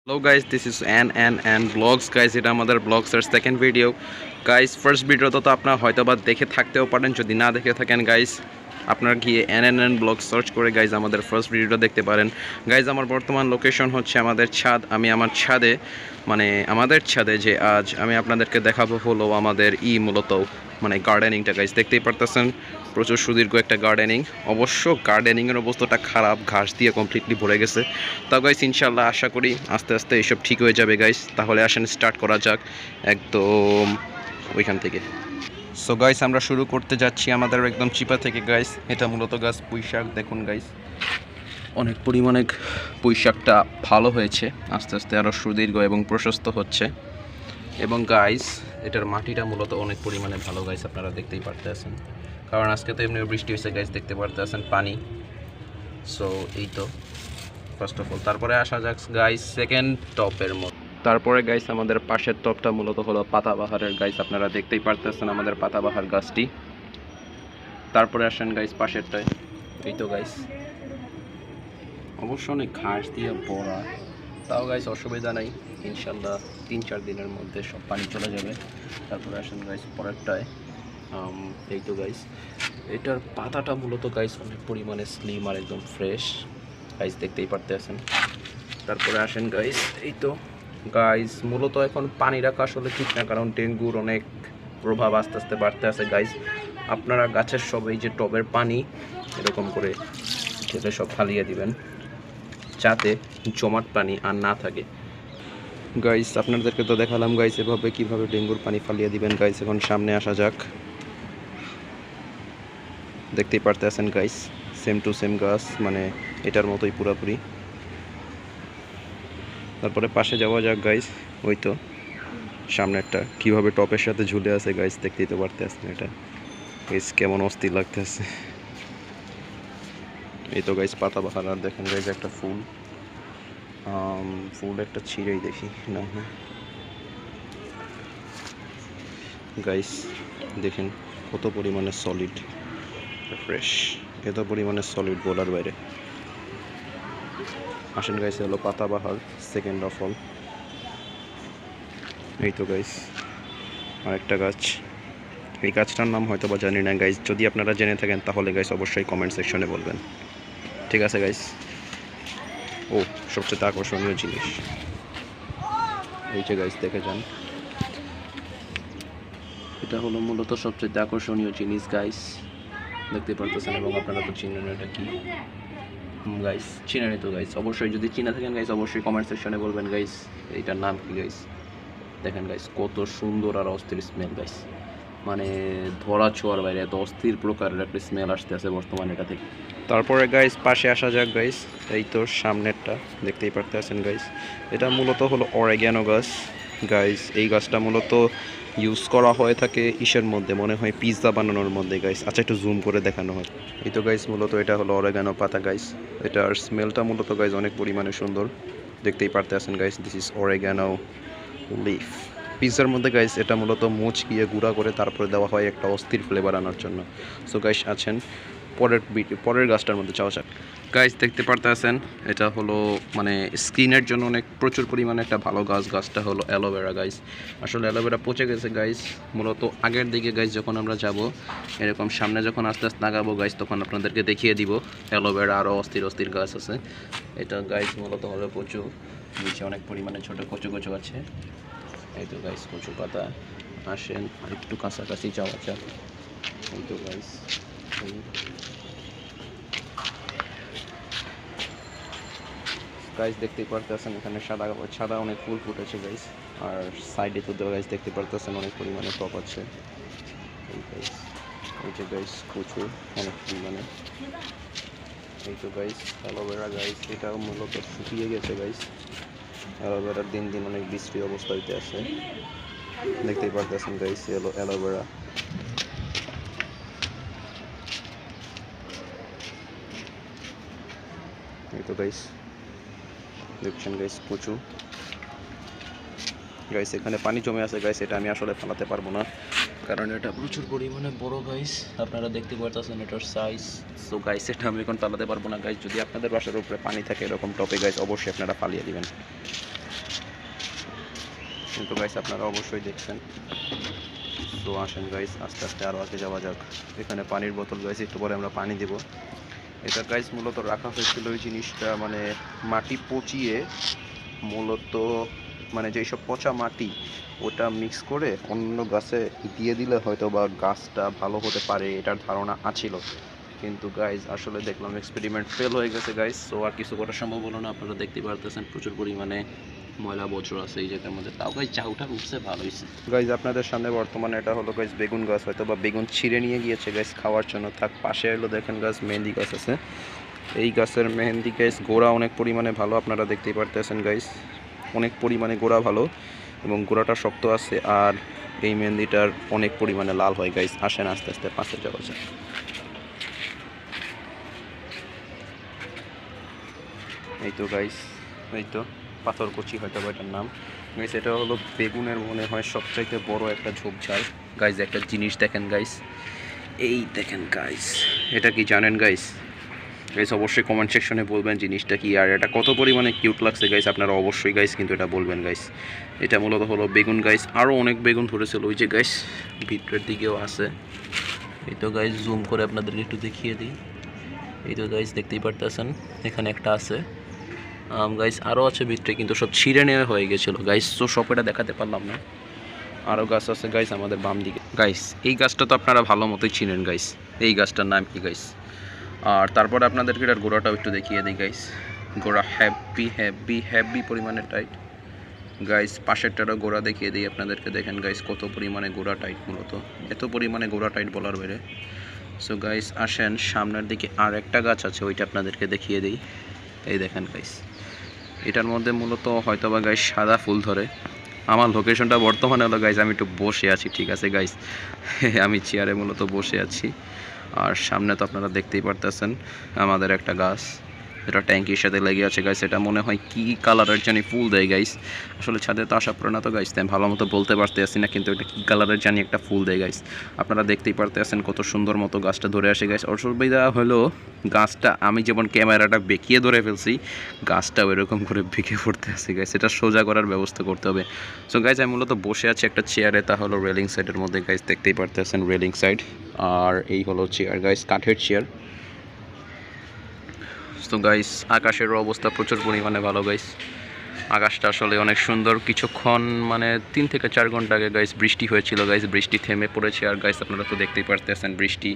Hello guys, this is N Vlogs guys. এটা আমাদের ব্লগসের second video guys. First ভিডিওটা তো আপনারা হয়তো বা দেখে থাকতেও পারেন, যদি না দেখে থাকেন গাইস আপনারা গিয়ে এন ব্লগ সার্চ করে গাইস আমাদের ফার্স্ট ভিডিওটা দেখতে পারেন গাইস। আমার বর্তমান লোকেশন হচ্ছে আমাদের ছাদ। আমি আমার ছাদে আমাদের ছাদে যে আজ আমি আপনাদেরকে দেখাবো হলো আমাদের মূলত গার্ডেনিংটা গাইস। দেখতেই পারতেছেন প্রচুর সুদীর্ঘ একটা গার্ডেনিং। অবশ্য গার্ডেনিংয়ের অবস্থাটা খারাপ, ঘাস দিয়ে কমপ্লিটলি ভরে গেছে। তা গাইস ইনশাল্লাহ আশা করি আস্তে আস্তে এইসব ঠিক হয়ে যাবে গাইস। তাহলে আসেন স্টার্ট করা যাক একদম ওইখান থেকে। সো গাইস আমরা শুরু করতে যাচ্ছি আমাদের একদম চিপা থেকে গাইস। এটা মূলত গাছ পুঁইশাক। দেখুন গাইস অনেক পরিমাণে পুঁইশাকটা ভালো হয়েছে, আস্তে আস্তে আরও সুদীর্ঘ এবং প্রশস্ত হচ্ছে। এবং গাইস এটার মাটিটা মূলত অনেক পরিমাণে ভালো গাইস, আপনারা দেখতেই পারতেছেন, কারণ আজকে তো এমনি বৃষ্টি হয়েছে গাইস, দেখতে পারতেছেন পানি। সো এই তো ফার্স্ট অফ অল। তারপরে আসা যাক গাইস সেকেন্ড টপের মধ্যে। তারপরে গাইস আমাদের পাশের টপটা মূলত হলো পাতাবাহারের গাইস, আপনারা দেখতেই পারতেছেন আমাদের পাতাবাহার গাছটি। তারপরে আসেন গাইস পাশেরটায়। এই তো গাইস অবশ্য অনেক ঘাস দিয়ে ভরা, তাও গাইস অসুবিধা নাই, ইনশাল্লাহ 3-4 দিনের মধ্যে সব পানি চলে যাবে। তারপরে আসেন গাইস পরেরটায়। এই তো গাইস এটার পাতাটা মূলত গাইস অনেক পরিমাণে স্লিম আর একদম ফ্রেশ গাইস, দেখতেই পারতেছেন। তারপরে আসেন গাইস এই তো গাইস মূলত এখন পানি রাখা আসলে ঠিক না, কারণ ডেঙ্গুর অনেক প্রভাব আস্তে আস্তে বাড়তে আছে গাইস। আপনারা গাছের সব এই যে টবের পানি এরকম করে ঢেলে সব ফালিয়ে দিবেন, যাতে জমাট পানি আর না থাকে গাইস। আপনাদেরকে তো দেখালাম গাইস এভাবে কিভাবে ডেঙ্গুর পানি ফালিয়ে দিবেন গাইস। এখন সামনে আসা যাক। দেখতেই পারতেছেন গাইস সেম টু সেম গাছ, এটার মতোই পুরোপুরি। তারপরে পাশে যাওয়া যাক গাইস। ওই তো সামনেরটা কিভাবে টপের সাথে ঝুলে আছে গাইস, দেখতেই তো পারতেছেন এটা গাইস কেমন অস্থির লাগতেছে। এই তো গাইস পাতাবাহার। আর দেখেন গাইস একটা ফুল, ফুল একটা ছিঁড়েই দেখি না গাইস, দেখেন কত পরিমাণে সলিড ফ্রেশ, এত পরিমাণে সলিড বলার বাইরে। আসেন গাইস হলো পাতাবাহার সেকেন্ড অফ অল। এই তো গাইস আরেকটা গাছ। এই গাছটার নাম হয়তো বা জানি না গাইস, যদি আপনারা জেনে থাকেন তাহলে গাইস অবশ্যই কমেন্ট সেকশনে বলবেন, ঠিক আছে গাইস। ও সবচেয়ে আকর্ষণীয় জিনিস এই যে গাইস দেখে যান, এটা হলো মূলত সবচেয়ে আকর্ষণীয় জিনিস গাইস, দেখতে পারতেছেন। এবং আপনারা তো চিনেন এটা কি গাইস, চিনেন তো গাইস অবশ্যই, যদি চিনে থাকেন গাইস অবশ্যই কমেন্ট সেকশনে বলবেন গাইস এইটার নাম কি গাইস। দেখেন গাইস কত সুন্দর আর অস্থির স্মেল গাইস, ধরা ছোঁয়ার বাইরে এত অস্থির প্রকারের একটা স্মেল আসতে আছে বর্তমানে এটা থেকে। তারপরে গাইস পাশে আসা যাক গাইস। এই তো সামনেরটা দেখতেই পারতেছেন গাইস, এটা মূলত হলো অরেগ্যানো গাছ গাইস। এই গাছটা মূলত ইউজ করা হয়ে থাকে ইসের মধ্যে, মনে হয় পিৎজা বানানোর মধ্যে গাইস। আচ্ছা একটু জুম করে দেখানো হয়। এই তো গাইস মূলত এটা হলো অরেগ্যানো পাতা গাইস। এটার স্মেলটা মূলত গাইস অনেক পরিমাণে সুন্দর, দেখতেই পারতেছেন guys. This is oregano leaf. পিৎজার মধ্যে গাইস এটা মূলত মুচকিয়ে গুঁড়া করে তারপরে দেওয়া হয় একটা অস্থির ফ্লেভার আনার জন্য। সো গাইস আছেন পরের গাছটার মধ্যে যাওয়া যাক গাইস। দেখতে পারতেছেন এটা হলো স্কিনের জন্য প্রচুর পরিমাণে একটা ভালো গাছ। গাছটা হলো অ্যালোভেরা গাইস। আসলে অ্যালোভেরা পচে গেছে গাইস, মূলত আগের দিকে গাইস যখন আমরা যাব এরকম সামনে যখন আস্তে আস্তে লাগাবো গাইস, তখন আপনাদেরকে দেখিয়ে দিব অ্যালোভেরা আরও অস্থির অস্থির গাছ আছে। এটা গাইস মূলত হলো কচু, নিচে অনেক পরিমাণে ছোটো কচু কচু আছে। এই তো গাইস কচু পাতা। আসেন একটু কাছাকাছি যাওয়া যাক। এই তো গাইস গাইস দেখতেই পারতেছেন এখানে সাদা অনেক ফুল ফুটেছে গাইস। আর সাইডে তো গাইস দেখতে পারতেছেন অনেক পরিমাণে টপ আছে। এই গাইস এই যে গাইস কচু অনেক পরিমাণে। এই তো গাইস অ্যালোভেরা গাইস, এটা মূলত শুকিয়ে গেছে গাইস। অ্যালোভেরার দিন দিন অনেক বিশ্রী অবস্থা হইতে আছে, দেখতেই পারতেছেন গাইস অ্যালোভেরা। এই তো গাইস দেখছেন গাইস কচু গাইস, এখানে পানি জমে আছে গাইস। এটা আমি আসলে ফালাতে পারবো না, কারণ এটা প্রচুর পরিমাণে বড় গাইস, আপনারা দেখতে পারতেছেন এটার সাইজ। সো গাইস এটা আমি এখন ফালাতে পারবো না গাইস। যদি আপনাদের বাসার উপরে পানি থাকে এরকম টপে গাইস অবশ্যই আপনারা ফালিয়ে দিবেন। কিন্তু গাইস আপনারা অবশ্যই দেখছেন। তো আসেন গাইস আস্তে আস্তে আরও আগে যাওয়া যাক। এখানে পানির বোতল গাইস, একটু পরে আমরা পানি দেব। এটা গাইস মূলত রাখা হয়েছিল ওই জিনিসটা মানে মাটি পচিয়ে, মূলত মানে যেসব পচা মাটি ওটা মিক্স করে অন্য গাছে দিয়ে দিলে হয়তো বা গাছটা ভালো হতে পারে, এটার ধারণা আছিল। কিন্তু গাইজ আসলে দেখলাম এক্সপেরিমেন্ট ফেল হয়ে গেছে গাইজ। সো আর কিছু করা সম্ভব হলো না। আপনারা দেখতে পারতেছেন প্রচুর পরিমাণে ময়লা বজ্র আছে এই জায়গার মধ্যে। তাও গাইজ চাউটা উঠছে, ভালো হয়েছে গাইজ। আপনাদের সামনে বর্তমানে এটা হলো গাইজ বেগুন গাছ, হয়তো বা বেগুন ছিঁড়ে নিয়ে গিয়েছে গাইজ খাওয়ার জন্য। থাক পাশে এলো দেখেন গাছ মেহেন্দি গাছ আছে। এই গাছের মেহেন্দি গাইজ গোড়া অনেক পরিমাণে ভালো, আপনারা দেখতেই পারতেছেন গাইজ, অনেক পরিমাণে গোড়া ভালো এবং গোড়াটা শক্ত আছে। আর এই মেহেন্দিটার অনেক পরিমাণে লাল হয় গাইজ। আসেন আস্তে আস্তে পাশে যাওয়া যায়। এই তো গাইস, এই তো পাথরকুচি হয়তো বা এটার নাম গাইস। এটা হলো বেগুনের মনে হয় সবচাইতে বড় একটা ঝোপঝাড় গাইস। একটা জিনিস দেখেন গাইস, এই দেখেন গাইস, এটা কি জানেন গাইস? গাইস অবশ্যই কমেন্ট সেকশনে বলবেন জিনিসটা কি, আর এটা কত পরিমাণে কিউট লাগছে গাইস। আপনারা অবশ্যই গাইস কিন্তু এটা বলবেন গাইস। এটা মূলত হলো বেগুন গাইস। আরও অনেক বেগুন ধরেছিল ওই যে গাইস, ভিতরের দিকেও আছে। এই তো গাইস জুম করে আপনাদেরকে একটু দেখিয়ে দিই। এই তো গাইস দেখতেই পারতেছেন এখানে একটা আছে গাইস, আরও আছে ভিতরে, কিন্তু সব ছিঁড়ে নেওয়া হয়ে গেছিলো গাইস। তো সব এটা দেখাতে পারলাম না। আরও গাছ আছে গাইস আমাদের বাম দিকে গাইস। এই গাছটা তো আপনারা ভালো মতোই চিনেন গাইস। এই গাছটার নাম কি গাইস? আর তারপরে আপনাদেরকে এটার গোড়াটাও একটু দেখিয়ে দিই গাইস। গোড়া হ্যাপি হ্যাপি হ্যাপি পরিমাণে টাইট গাইস। পাশেরটারও গোড়া দেখিয়ে দিই আপনাদেরকে, দেখেন গাইস কত পরিমাণে গোড়া টাইট। মূলত এত পরিমাণে গোড়া টাইট বলার বাইরে। সো গাইস আসেন সামনের দিকে আর একটা গাছ আছে, ওইটা আপনাদেরকে দেখিয়ে দিই। এই দেখেন গাইস, এটার মধ্যে মূলত হয়তো বা গাইস সাদা ফুল ধরে। আমার লোকেশনটা বর্তমানে হলো গাইস, আমি একটু বসে আছি, ঠিক আছে গাইস। আমি চেয়ারে মূলত বসে আছি। আর সামনে তো আপনারা দেখতেই পারতেছেন আমাদের একটা গাছ, এটা ট্যাঙ্কির সাথে লেগে আছে গাইস। এটা মনে হয় কি কালারের জানি ফুল দেয় গাইস। আসলে ছাদে তো আসা পড়ে না তো গাইস, তাই ভালো মতো বলতে পারতে আসি না, কিন্তু এটা কি কালারের জানি একটা ফুল দেয় গাইস। আপনারা দেখতেই পারতে আছেন কত সুন্দর মতো গাছটা ধরে আসে গাইস। অসুবিধা হলো গাছটা আমি যেমন ক্যামেরাটা বেঁকিয়ে ধরে ফেলছি, গাছটাও এরকম করে বেঁকে পড়তে আসে গাইস। এটা সোজা করার ব্যবস্থা করতে হবে। সো গাইস আমি মূলত বসে আছি একটা চেয়ারে, তা হলো রেলিং সাইডের মধ্যে গাইস, দেখতেই পারতে আছেন রেলিং সাইড। আর এই হলো চেয়ার গাইস, কাঠের চেয়ার। তো গাইস আকাশের অবস্থা প্রচুর পরিমাণে ভালো গাইস। আকাশটা আসলে অনেক সুন্দর। কিছুক্ষণ মানে 3 থেকে 4 ঘন্টা আগে গাইস বৃষ্টি হয়েছিল গাইস, বৃষ্টি থেমে পড়েছে। আর গাইস আপনারা তো দেখতেই পারতেছেন বৃষ্টি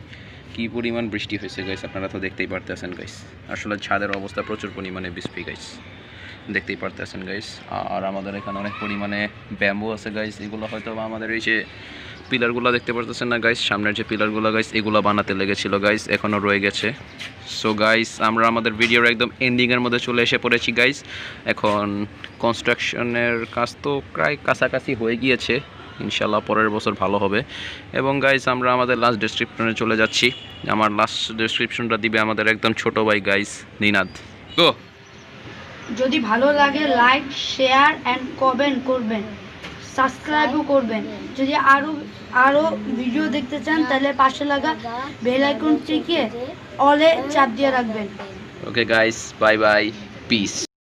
কী পরিমাণ বৃষ্টি হয়েছে গাইস, আপনারা তো দেখতেই পারতেছেন গাইস। আসলে ছাদের অবস্থা প্রচুর পরিমাণে বৃষ্টি গাইস, দেখতেই পারতেছেন গাইস। আর আমাদের এখানে অনেক পরিমাণে ব্যাম্বু আছে গাইস। এগুলো হয়তো আমাদের এই যে পিলারগুলো দেখতে পারতেছেন না গাইস, সামনের যে পিলারগুলো গাইস, এগুলো বানাতে লেগেছিল গাইস, এখনও রয়ে গেছে। সো গাইস আমরা আমাদের ভিডিওর একদম এন্ডিংয়ের মধ্যে চলে এসে পড়েছি গাইস। এখন কনস্ট্রাকশনের কাজ তো প্রায় কাছাকাছি হয়ে গিয়েছে, ইনশাল্লাহ পরের বছর ভালো হবে। এবং গাইস আমরা আমাদের লাস্ট ডেসক্রিপশনে চলে যাচ্ছি। আমার লাস্ট ডেসক্রিপশনটা দিবে আমাদের একদম ছোট ভাই গাইস, নিনাদ। গো। যদি ভালো লাগে লাইক শেয়ার অ্যান্ড কমেন্ট করবেন, সাবস্ক্রাইবও করবেন। যদি আরও ভিডিও দেখতে চান তাহলে পাশে লাগা বেল আইকন টিপে অলে চাপ দিয়ে রাখবেন। Okay guys, bye bye, piece.